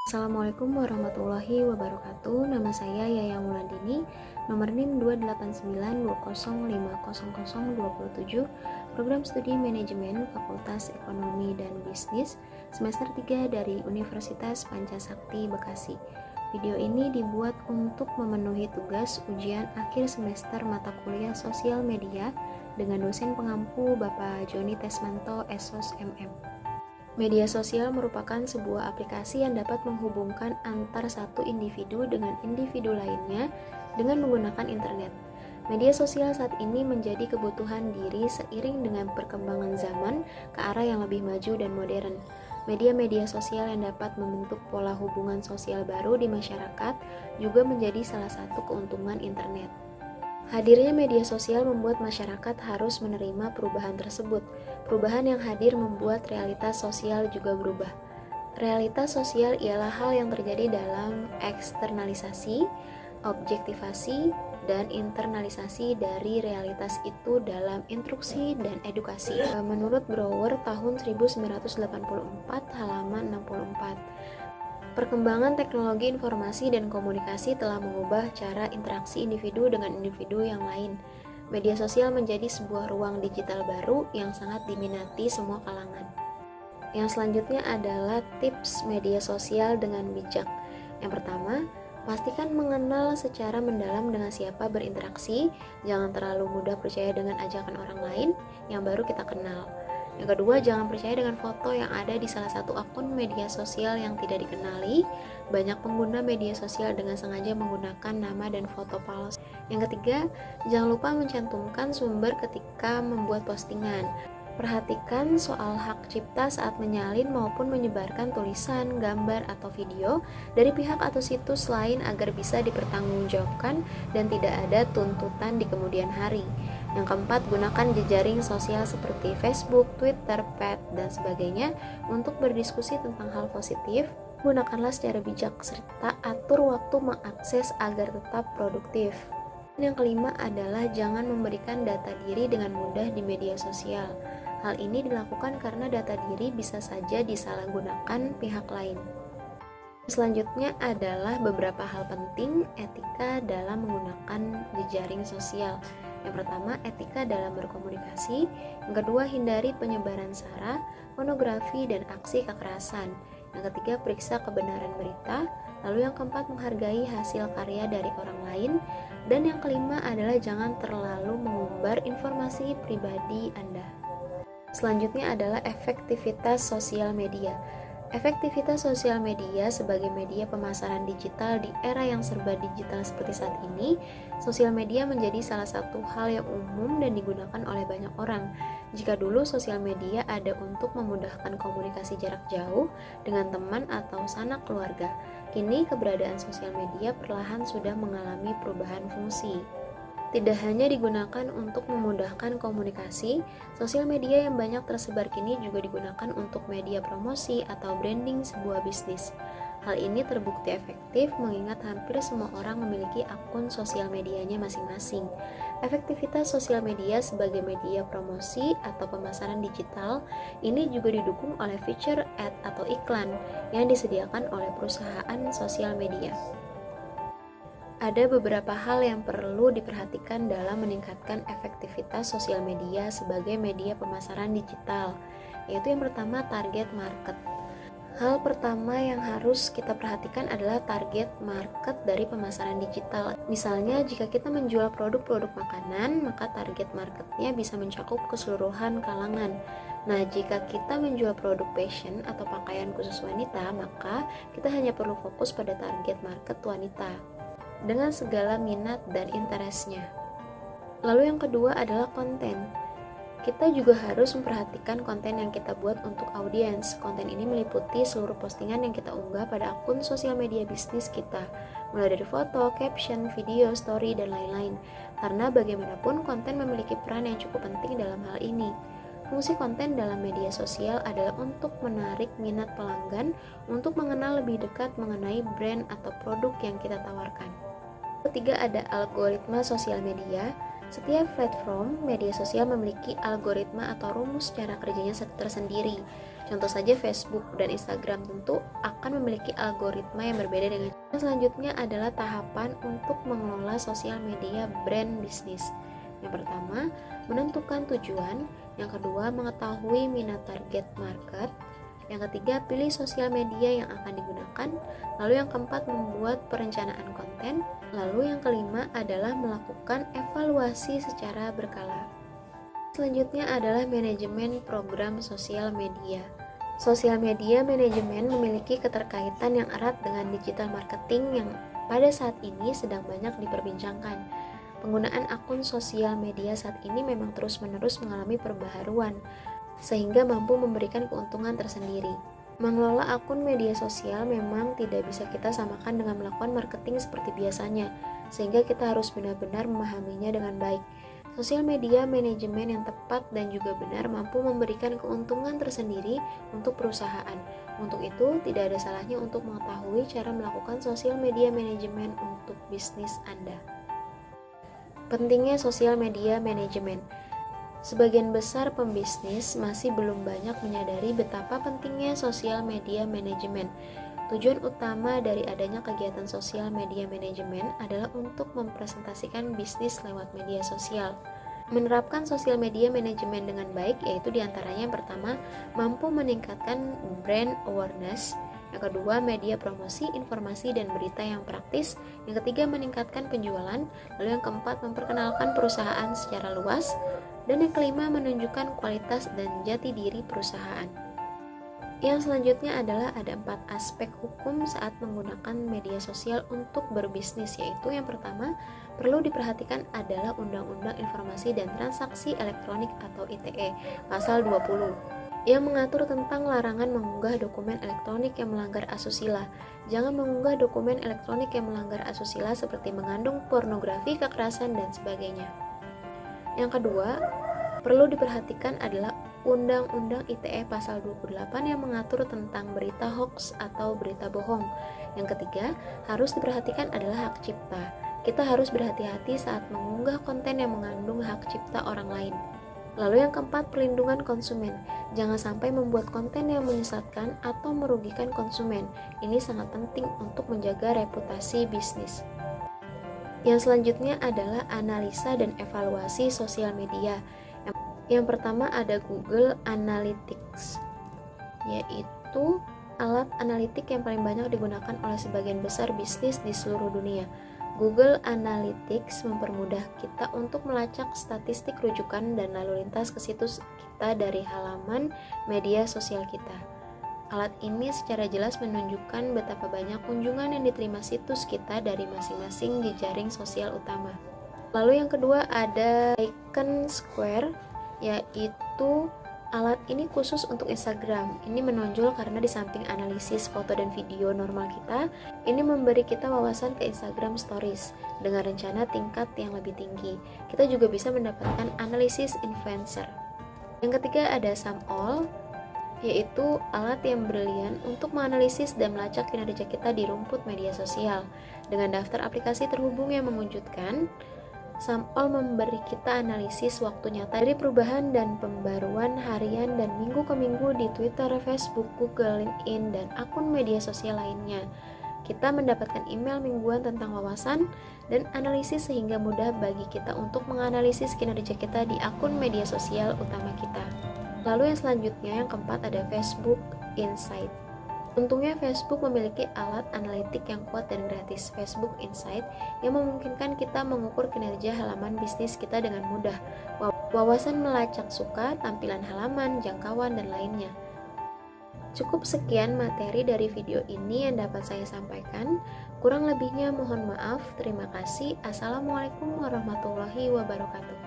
Assalamualaikum warahmatullahi wabarakatuh. Nama saya Yaya Wulandini, nomor NIM 28920500027, Program Studi Manajemen Fakultas Ekonomi dan Bisnis, semester 3 dari Universitas Pancasakti Bekasi. Video ini dibuat untuk memenuhi tugas ujian akhir semester mata kuliah Sosial Media dengan dosen pengampu Bapak Joni Tesmanto, SOS MM. Media sosial merupakan sebuah aplikasi yang dapat menghubungkan antar satu individu dengan individu lainnya dengan menggunakan internet. Media sosial saat ini menjadi kebutuhan diri seiring dengan perkembangan zaman ke arah yang lebih maju dan modern. Media-media sosial yang dapat membentuk pola hubungan sosial baru di masyarakat juga menjadi salah satu keuntungan internet. Hadirnya media sosial membuat masyarakat harus menerima perubahan tersebut. Perubahan yang hadir membuat realitas sosial juga berubah. Realitas sosial ialah hal yang terjadi dalam eksternalisasi, objektivasi, dan internalisasi dari realitas itu dalam instruksi dan edukasi. Menurut Brouwer tahun 1984 halaman 64. Perkembangan teknologi informasi dan komunikasi telah mengubah cara interaksi individu dengan individu yang lain. Media sosial menjadi sebuah ruang digital baru yang sangat diminati semua kalangan. Yang selanjutnya adalah tips media sosial dengan bijak. Yang pertama, pastikan mengenal secara mendalam dengan siapa berinteraksi. Jangan terlalu mudah percaya dengan ajakan orang lain yang baru kita kenal. Yang kedua, jangan percaya dengan foto yang ada di salah satu akun media sosial yang tidak dikenali. Banyak pengguna media sosial dengan sengaja menggunakan nama dan foto palsu. Yang ketiga, jangan lupa mencantumkan sumber ketika membuat postingan. Perhatikan soal hak cipta saat menyalin maupun menyebarkan tulisan, gambar, atau video dari pihak atau situs lain agar bisa dipertanggungjawabkan dan tidak ada tuntutan di kemudian hari. Yang keempat, gunakan jejaring sosial seperti Facebook, Twitter, Pet, dan sebagainya untuk berdiskusi tentang hal positif. Gunakanlah secara bijak serta atur waktu mengakses agar tetap produktif. Yang kelima adalah jangan memberikan data diri dengan mudah di media sosial. Hal ini dilakukan karena data diri bisa saja disalahgunakan pihak lain. Selanjutnya adalah beberapa hal penting etika dalam menggunakan jejaring sosial. Yang pertama, etika dalam berkomunikasi. Yang kedua, hindari penyebaran sara, pornografi, dan aksi kekerasan. Yang ketiga, periksa kebenaran berita. Lalu yang keempat, menghargai hasil karya dari orang lain. Dan yang kelima adalah jangan terlalu mengumbar informasi pribadi Anda. Selanjutnya adalah efektivitas sosial media. Efektivitas sosial media sebagai media pemasaran digital di era yang serba digital seperti saat ini, sosial media menjadi salah satu hal yang umum dan digunakan oleh banyak orang. Jika dulu sosial media ada untuk memudahkan komunikasi jarak jauh dengan teman atau sanak keluarga, kini keberadaan sosial media perlahan sudah mengalami perubahan fungsi. Tidak hanya digunakan untuk memudahkan komunikasi, sosial media yang banyak tersebar kini juga digunakan untuk media promosi atau branding sebuah bisnis. Hal ini terbukti efektif mengingat hampir semua orang memiliki akun sosial medianya masing-masing. Efektivitas sosial media sebagai media promosi atau pemasaran digital ini juga didukung oleh fitur ad atau iklan yang disediakan oleh perusahaan sosial media. Ada beberapa hal yang perlu diperhatikan dalam meningkatkan efektivitas sosial media sebagai media pemasaran digital, yaitu yang pertama, target market. Hal pertama yang harus kita perhatikan adalah target market dari pemasaran digital. Misalnya, jika kita menjual produk-produk makanan, maka target marketnya bisa mencakup keseluruhan kalangan. Nah, jika kita menjual produk fashion atau pakaian khusus wanita, maka kita hanya perlu fokus pada target market wanita dengan segala minat dan interestnya. Lalu yang kedua adalah konten. Kita juga harus memperhatikan konten yang kita buat untuk audiens. Konten ini meliputi seluruh postingan yang kita unggah pada akun sosial media bisnis kita, mulai dari foto, caption, video, story, dan lain-lain. Karena bagaimanapun konten memiliki peran yang cukup penting dalam hal ini. Fungsi konten dalam media sosial adalah untuk menarik minat pelanggan untuk mengenal lebih dekat mengenai brand atau produk yang kita tawarkan. Ketiga, ada algoritma sosial media. Setiap platform media sosial memiliki algoritma atau rumus cara kerjanya tersendiri. Contoh saja Facebook dan Instagram tentu akan memiliki algoritma yang berbeda dengan. Selanjutnya adalah tahapan untuk mengelola sosial media brand bisnis. Yang pertama, menentukan tujuan. Yang kedua, mengetahui minat target market. Yang ketiga, pilih sosial media yang akan digunakan. Lalu yang keempat, membuat perencanaan konten. Lalu yang kelima adalah melakukan evaluasi secara berkala. Selanjutnya adalah manajemen program sosial media. Sosial media manajemen memiliki keterkaitan yang erat dengan digital marketing yang pada saat ini sedang banyak diperbincangkan. Penggunaan akun sosial media saat ini memang terus-menerus mengalami perbaharuan, sehingga mampu memberikan keuntungan tersendiri. Mengelola akun media sosial memang tidak bisa kita samakan dengan melakukan marketing seperti biasanya, sehingga kita harus benar-benar memahaminya dengan baik. Sosial media manajemen yang tepat dan juga benar mampu memberikan keuntungan tersendiri untuk perusahaan. Untuk itu, tidak ada salahnya untuk mengetahui cara melakukan sosial media manajemen untuk bisnis Anda. Pentingnya sosial media manajemen. Sebagian besar pembisnis masih belum banyak menyadari betapa pentingnya sosial media manajemen. Tujuan utama dari adanya kegiatan sosial media manajemen adalah untuk mempresentasikan bisnis lewat media sosial. Menerapkan sosial media manajemen dengan baik yaitu diantaranya yang pertama, mampu meningkatkan brand awareness. Yang kedua, media promosi, informasi, dan berita yang praktis. Yang ketiga, meningkatkan penjualan. Lalu yang keempat, memperkenalkan perusahaan secara luas. Dan yang kelima, menunjukkan kualitas dan jati diri perusahaan. Yang selanjutnya adalah ada 4 aspek hukum saat menggunakan media sosial untuk berbisnis, yaitu yang pertama, perlu diperhatikan adalah Undang-Undang Informasi dan Transaksi Elektronik atau ITE, pasal 20, yang mengatur tentang larangan mengunggah dokumen elektronik yang melanggar asusila. Jangan mengunggah dokumen elektronik yang melanggar asusila seperti mengandung pornografi, kekerasan, dan sebagainya. Yang kedua, perlu diperhatikan adalah Undang-Undang ITE pasal 28 yang mengatur tentang berita hoax atau berita bohong. Yang ketiga, harus diperhatikan adalah hak cipta. Kita harus berhati-hati saat mengunggah konten yang mengandung hak cipta orang lain. Lalu yang keempat, perlindungan konsumen. Jangan sampai membuat konten yang menyesatkan atau merugikan konsumen. Ini sangat penting untuk menjaga reputasi bisnis. Yang selanjutnya adalah analisa dan evaluasi sosial media. Yang pertama ada Google Analytics, yaitu alat analitik yang paling banyak digunakan oleh sebagian besar bisnis di seluruh dunia. Google Analytics mempermudah kita untuk melacak statistik rujukan dan lalu lintas ke situs kita dari halaman media sosial kita. Alat ini secara jelas menunjukkan betapa banyak kunjungan yang diterima situs kita dari masing-masing jejaring sosial utama. Lalu yang kedua ada Icon Square, yaitu alat ini khusus untuk Instagram. Ini menonjol karena di samping analisis foto dan video normal kita, ini memberi kita wawasan ke Instagram Stories dengan rencana tingkat yang lebih tinggi. Kita juga bisa mendapatkan analisis influencer. Yang ketiga ada SumAll, yaitu alat yang brilian untuk menganalisis dan melacak kinerja kita di rumput media sosial. Dengan daftar aplikasi terhubung yang mengejutkan, SumAll memberi kita analisis waktu nyata dari perubahan dan pembaruan harian dan minggu ke minggu di Twitter, Facebook, Google, LinkedIn, dan akun media sosial lainnya. Kita mendapatkan email mingguan tentang wawasan dan analisis sehingga mudah bagi kita untuk menganalisis kinerja kita di akun media sosial utama kita. Lalu yang selanjutnya, yang keempat ada Facebook Insight. Untungnya Facebook memiliki alat analitik yang kuat dan gratis, Facebook Insight, yang memungkinkan kita mengukur kinerja halaman bisnis kita dengan mudah, wawasan melacak suka, tampilan halaman, jangkauan, dan lainnya. Cukup sekian materi dari video ini yang dapat saya sampaikan. Kurang lebihnya mohon maaf. Terima kasih. Assalamualaikum warahmatullahi wabarakatuh.